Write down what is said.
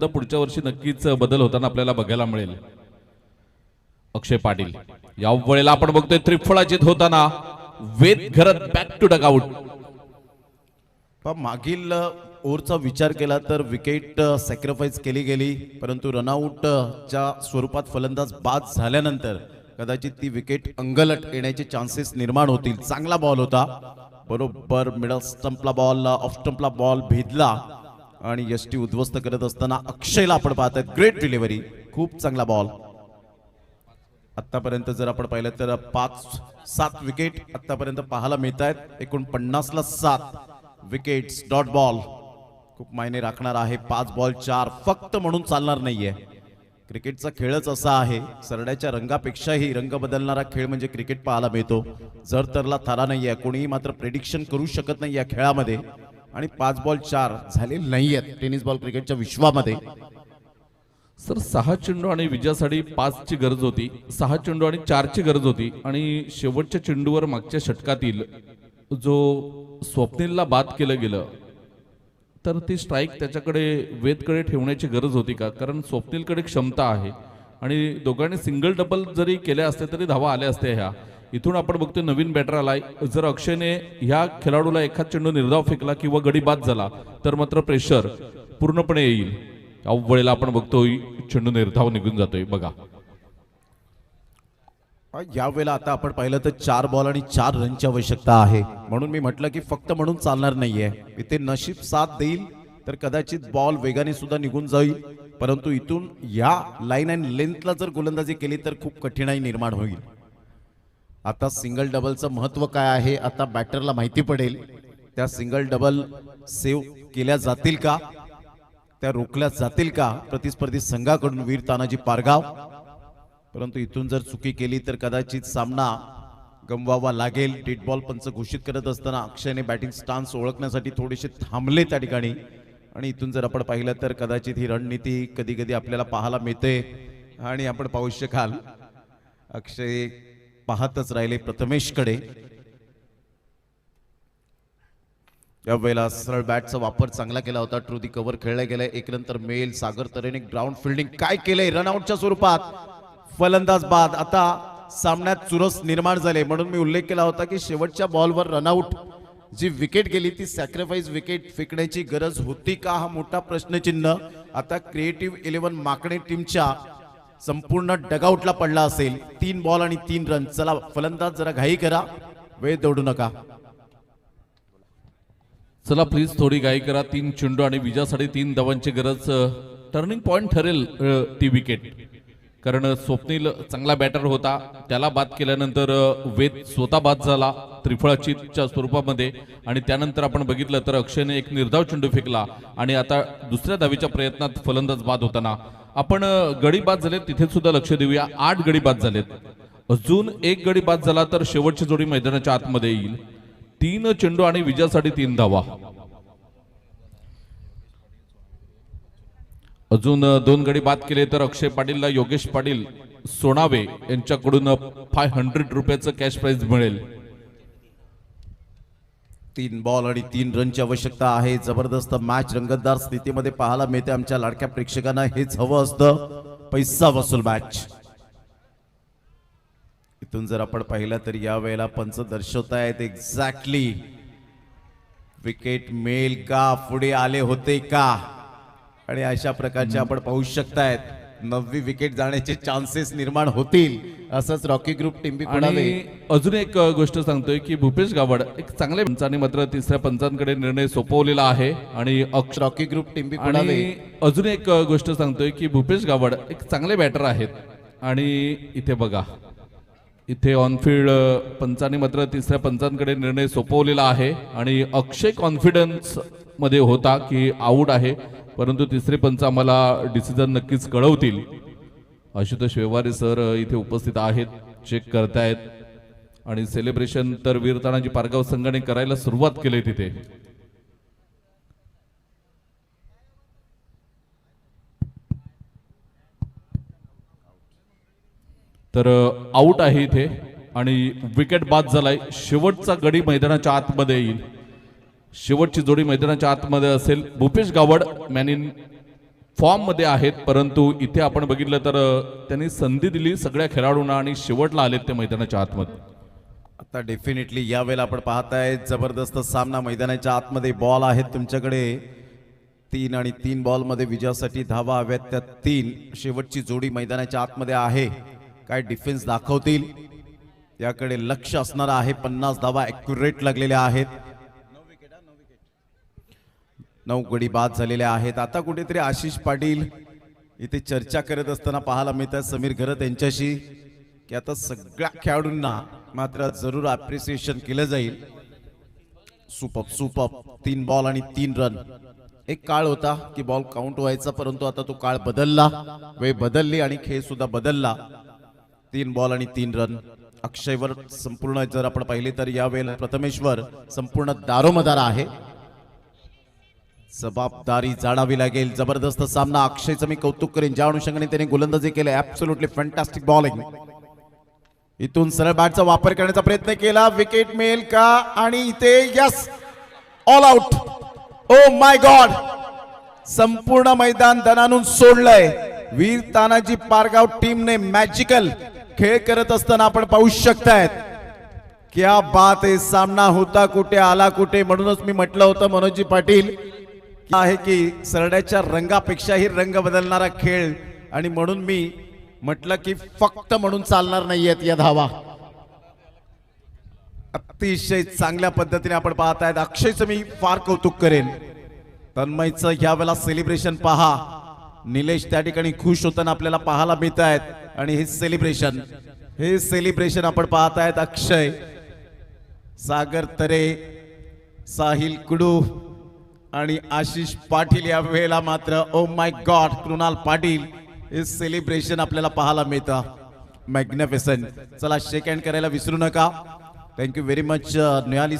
तर पुढच्या वर्षी नक्कीच बदल होताना आपल्याला बघायला मिळेल. अक्षय पाटील या वेळेला आपण बघतोय त्रिफळाजीत होताना वेद घरत बॅक टू डगआउट. पण मागील ओव्हरचा विचार केला तर विकेट सॅक्रिफाईस केली गेली, परंतु रनआउटच्या स्वरूपात फलंदाज बाद झाल्यानंतर कदाचित ती विकेट अंगलट येण्याचे चान्सेस निर्माण होतील. चांगला बॉल होता, बरोबर मिडल स्टंपला बॉल, ऑफ स्टंपला बॉल भेदला आणि यष्टी उद्ध्वस्त करत असताना अक्षयला आपण पाहतोय ग्रेट डिलिव्हरी, खूप चांगला बॉल. आतापर्यंत जर आपण पाहिलं तर 5-7 विकेट आतापर्यंत पाहायला मिळत आहेत. एकूण 50ला 7 विकेट्स, डॉट बॉल खूप मायने राखणार आहे. 5 बॉल 4 फक्त म्हणून चालणार नाहीये. क्रिकेटचा खेळच असा आहे, सरड्याच्या रंगापेक्षाही रंग बदलणारा खेळ म्हणजे क्रिकेट पाहायला मिळतो. जर तरला थारा नाहीये, कोणीही मात्र प्रेडिक्शन करू शकत नाही या खेळामध्ये. आणि 5 बॉल 4 झालेले नाहीयेत टेनिस बॉल क्रिकेटच्या विश्वामध्ये. सर 6 चेंडू आणि विजयासाठी 5 ची गरज होती, 6 चेंडू आणि 4 ची गरज होती आणि शेवटच्या चेंडूवर मागच्या षटकातील जो स्वप्नीलला बाद केलं गेलं तर ती स्ट्राईक त्याच्याकडे वेदकडे ठेवण्याची गरज होती का? कारण स्वप्नीलकडे क्षमता आहे आणि दोघांनी सिंगल डबल जरी केले असते तरी धावा आल्या असत्या. ह्या इथून आपण बघतोय नवीन बॅटर आलाय. जर अक्षयने ह्या खेळाडूला एखाद चेंडू निर्धाव फेकला किंवा गडी बाद झाला तर मात्र प्रेशर पूर्णपणे येईल. वेळेला आपण बघतोय चेंडू निर्धाव निघून जातोय. बघा यावेळेला आता आपण पाहिलं तर 4 बॉल आणि 4 रनची आवश्यकता आहे. म्हणून मी म्हटलं की फक्त म्हणून चालणार नाहीये. इथे नशीब साथ देईल तर कदाचित बॉल वेगाने सुद्धा निघून जाईल, परंतु इथून या लाईन अँड लेंथला जर गोलंदाजी केली तर खूप कठीणाई निर्माण होईल. आता सिंगल डबलचं महत्व काय आहे आता बॅटरला माहिती पडेल. त्या सिंगल डबल सेव्ह केल्या जातील का, त्या रोखल्या जातील का प्रतिस्पर्धी संघाकडून वीर तानाजी पारगाव. परंतु इथून जर चुकी केली तर कदाचित सामना गमवावा लागेल. डेड बॉल पंच घोषित करत असताना अक्षयने बॅटिंग स्टान्स ओळखण्यासाठी थोडेसे थांबले त्या ठिकाणी. आणि इथून जर आपण पाहिलं तर कदाचित ही रणनीती कधी कधी आपल्याला पाहायला मिळते आणि आपण पाहू शकाल अक्षय पाहतच राहिले प्रथमेशकडे. यावेळेला सरळ बॅटचा वापर चांगला केला होता. ट्रू दी कव्हर खेळला गेलाय. एक नंतर मेल सागर तरेने ग्राउंड फिल्डिंग काय केलंय रनआउटच्या स्वरूपात. फलंदाज बाद. आता सामन्यात चुरस निर्माण झाले, म्हणून मी उल्लेख केला होता की शेवटच्या बॉलवर रनआउट जी विकेट गेली ती सॅक्रिफाईस विकेट फेकण्याची गरज होती का हा मोठा प्रश्नचिन्ह आता क्रिएटिव्ह 11 माकणे टीमच्या संपूर्ण डगआउटला पडला असेल. 3 बॉल आणि 3 रन. चला फलंदाज जरा घाई करा, वेळ दौडू नका. चला प्लीज थोडी घाई करा. 3 चेंडू आणि विजयासाठी 3 धावांची गरज. टर्निंग पॉइंट ठरेल ती विकेट, कारण स्वप्नील चांगला बॅटर होता, त्याला बाद केल्यानंतर वेद स्वतः बाद झाला त्रिफळाचीच्या स्वरूपामध्ये. आणि त्यानंतर आपण बघितलं तर अक्षयने एक निर्धाव चेंडू फेकला आणि आता दुसऱ्या धावीच्या प्रयत्नात फलंदाज बाद होताना आपण गडी बाद झालेत तिथे सुद्धा लक्ष देऊया. 8 गडी बाद झालेत. अजून एक गडी बाद झाला तर शेवटची जोडी मैदानाच्या आतमध्ये येईल. 3 चेंडू आणि विजयासाठी 3 धावा. अजून 2 गडी बाद केले तर अक्षय पाटीलला योगेश पाटील सोनावे यांच्याकडून 500 रुपयाचं कॅश प्राइज मिळेल. 3 बॉल आणि 3 रनची आवश्यकता आहे. जबरदस्त मॅच रंगतदार स्थितीमध्ये पाहायला मिळते. आमच्या लाडक्या प्रेक्षकांना हेच हवं असतं, पैसा वसूल मॅच. इथून जर आपण पाहिलं तर या वेळेला पंच दर्शवतायत एक्झॅक्टली विकेट मिळेल का, पुढे आले होते का, आणि अशा प्रकारचे आपण पाहू शकतायत 9वी विकेट जाण्याचे चान्सेस निर्माण होतील असंच रॉकी ग्रुप टीम. आणि अजून एक गोष्ट सांगतोय की भूपेश गावड एक चांगल्या पंचाने मात्र तिसऱ्या पंचांकडे निर्णय सोपवलेला आहे आणि रॉकी ग्रुप टीम. आणि अजून एक गोष्ट सांगतोय की भूपेश गावड एक चांगले बॅटर आहेत आणि इथे बघा इथे ऑनफिल्ड पंचाने मात्र तिसऱ्या पंचांकडे निर्णय सोपवलेला आहे आणि अक्षय कॉन्फिडन्स मध्ये होता की आऊट आहे, परंतु तिसरे पंच आम्हाला डिसिजन नक्कीच कळवतील. आशुतोष व्यवहारे सर इथे उपस्थित आहेत, चेक करतायत आणि सेलिब्रेशन तर वीर तानाजी पारगाव संघाने करायला सुरुवात केली तिथे. तर आऊट आहे इथे आणि विकेट बाद झालाय. शेवटचा गडी मैदानाच्या आतमध्ये येईल. शेवटची जोडी मैदानाच्या आतमध्ये असेल. Bhupesh Gawad man in form मध्ये आहेत, परंतु इथे आपण बघितलं तर त्यांनी संधी दिली सगळ्या खेळाडूंना आणि शेवटला आलेत ते मैदानाच्या आतमध्ये. आता डेफिनेटली यावेळेला आपण पाहताय जबरदस्त सामना. मैदानाच्या आतमध्ये बॉल आहेत तुमच्याकडे 3 आणि 3 बॉलमध्ये विजयासाठी धावा हव्यात त्या 3. शेवटची जोडी मैदानाच्या आतमध्ये आहे. काय डिफेन्स दाखवतील याकडे लक्ष असणार आहे. 50 धावा ॲक्युरेट लागलेल्या आहेत. 9 गडी बाद झालेल्या आहेत. आता कुठेतरी आशिष पाटील इथे चर्चा करत असताना पाहायला मिळतात समीर घरत यांच्याशी की आता सगळ्या खेळाडूंना मात्र जरूर अप्रिसिएशन केलं जाईल. सुपर 3 बॉल आणि 3 रन. एक काळ होता की बॉल काउंट व्हायचा, परंतु आता तो काळ बदलला, वेळ बदलली आणि खेळ सुद्धा बदलला. 3 बॉल आणि 3 रन. अक्षयवर संपूर्ण जर आपण पाहिले तर यावेळेला प्रथमेश्वर संपूर्ण दारोमदार आहे. जबाबदारी जाणावी लागेल. जबरदस्त सामना. अक्षयचं मी कौतुक करेन ज्या अनुषंगाने त्याने गोलंदाजी केली. Absolutely fantastic bowling. इथून सरळ बॅटचा वापर करण्याचा प्रयत्न केला. विकेट मिळेल का? आणि इथे yes, all out. Oh my God, संपूर्ण मैदान धनानून सोडलंय. वीर तानाजी पारगाव टीमने मॅजिकल खेळ करत असताना आपण पाहू शकतायत. क्या बात आहे. सामना होता कुठे आला कुठे. म्हणूनच मी म्हटलं होतं मनोजी पाटील आहे की सरड्याच्या रंगापेक्षाही रंग बदलणारा खेळ, आणि म्हणून मी म्हटलं की फक्त म्हणून चालणार नाहीयेत या धावा. अतिशय चांगल्या पद्धतीने आपण पाहतायत. अक्षयचं मी फार कौतुक करेन. तन्मयचं यावेळेला सेलिब्रेशन पहा. निलेश त्या ठिकाणी खुश होताना आपल्याला पाहायला मिळत आहेत. आणि हे सेलिब्रेशन आपण पाहतायत. अक्षय, सागर तरे, साहिल कुडू आणि आशिष पाटील या वेळेला मात्र oh my God, Krunal Patil, हे सेलिब्रेशन आपल्याला पाहायला मिळतं. मॅग्निफिसंट. चला शेक हँड करायला विसरू नका. थँक्यू व्हेरी मच निहाली.